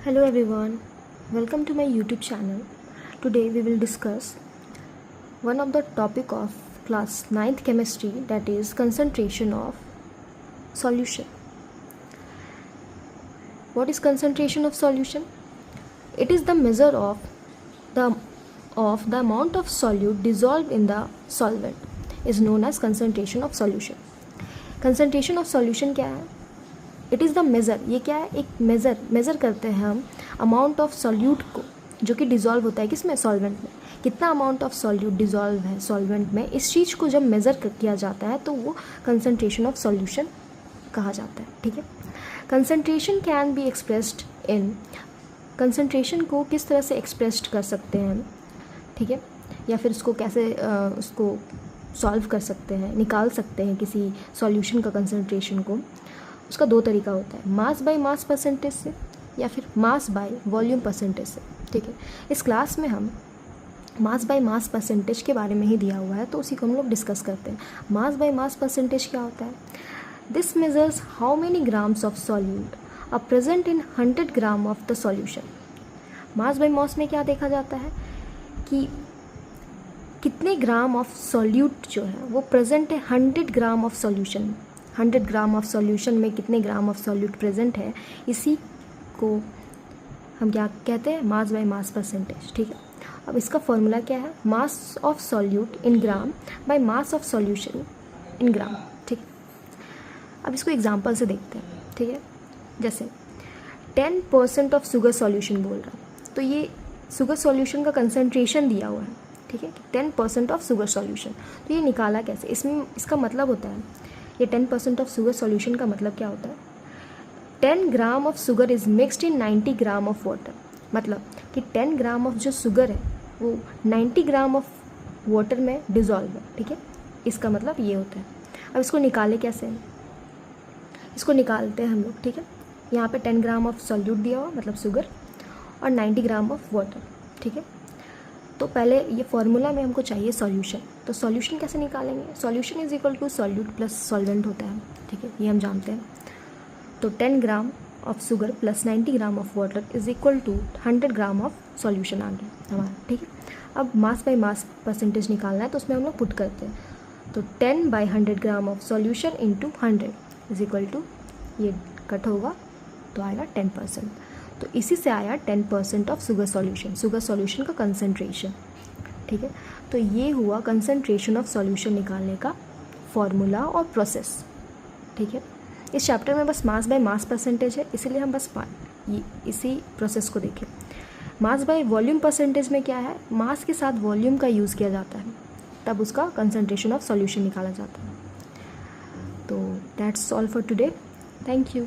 Hello everyone, welcome to my YouTube channel. Today we will discuss one of the topic of class 9th chemistry, that is concentration of solution. What is concentration of solution? It is the measure of the amount of solute dissolved in the solvent is known as concentration of solution. Concentration of solution क्या है? It is the measure. ये क्या है? एक measure करते हैं हम amount of solute को, जो कि डिज़ोल्व होता है किसमें? सॉल्वेंट में. कितना अमाउंट ऑफ सॉल्यूट डिज़ोल्व है सॉल्वेंट में, इस चीज़ को जब मेज़र किया जाता है तो वो कंसंट्रेशन ऑफ सॉल्यूशन कहा जाता है. ठीक है. Concentration can be expressed in, concentration को किस तरह से एक्सप्रेस्ड कर सकते हैं हम, ठीक है, या फिर उसको कैसे उसको सॉल्व कर सकते हैं, निकाल सकते हैं किसी सॉल्यूशन का कंसंट्रेशन को. उसका दो तरीका होता है, मास बाय मास परसेंटेज से या फिर मास बाय वॉल्यूम परसेंटेज से. ठीक है. इस क्लास में हम मास बाय मास परसेंटेज के बारे में ही दिया हुआ है, तो उसी को हम लोग डिस्कस करते हैं. मास बाय मास परसेंटेज क्या होता है? This measures how many grams of solute are present in 100 gram of the solution. Mass by mass में क्या देखा जाता है कि कितने ग्राम ऑफ सॉल्यूट जो है वो प्रेजेंट है 100 ग्राम ऑफ सॉल्यूशन में. 100 ग्राम ऑफ सॉल्यूशन में कितने ग्राम ऑफ सॉल्यूट प्रेजेंट है, इसी को हम क्या कहते हैं? Mass by mass percentage. ठीक है. अब इसका फॉर्मूला क्या है? Mass of solute in gram by mass of solution in gram. ठीक है. अब इसको एग्जांपल से देखते हैं. ठीक है. जैसे 10% ऑफ शुगर सॉल्यूशन बोल रहा है, तो ये शुगर सॉल्यूशन का कंसंट्रेशन दिया हुआ है. ठीक है. 10% ऑफ शुगर सॉल्यूशन, तो ये निकाला कैसे? इसमें इसका मतलब होता है, ये 10% ऑफ शुगर सॉल्यूशन का मतलब क्या होता है? 10 gram of sugar is mixed in 90 gram of water. मतलब कि 10 ग्राम ऑफ जो शुगर है वो 90 ग्राम ऑफ वाटर में डिज़ोल्व है. ठीक है. इसका मतलब ये होता है. अब इसको निकाले कैसे? इसको निकालते हैं हम लोग. ठीक है. यहाँ पे 10 ग्राम ऑफ सॉल्यूट दिया हुआ, मतलब शुगर, और 90 ग्राम ऑफ वाटर. ठीक है. तो पहले ये फॉर्मूला में हमको चाहिए सॉल्यूशन. तो सॉल्यूशन कैसे निकालेंगे? Solution is equal to solute plus solvent होता है. ठीक है. ये हम जानते हैं. तो 10 gram of sugar plus 90 gram of water is equal to 100 gram of solution आ गया हमारा. ठीक है. अब मास बाय मास परसेंटेज निकालना है, तो उसमें हम लोग पुट करते हैं. तो 10 by 100 gram of solution into 100 is equal to, ये कट होगा तो आएगा 10%. तो इसी से आया 10% ऑफ शुगर सॉल्यूशन का कंसंट्रेशन. ठीक है. तो ये हुआ कंसंट्रेशन ऑफ सॉल्यूशन निकालने का फॉर्मूला और प्रोसेस. ठीक है. इस चैप्टर में बस मास बाय मास परसेंटेज है, इसीलिए हम बस इसी प्रोसेस को देखें. मास बाय वॉल्यूम परसेंटेज में क्या है? मास के साथ वॉल्यूम का यूज़ किया जाता है, तब उसका कंसंट्रेशन ऑफ सॉल्यूशन निकाला जाता है. तो that's all for today. Thank you.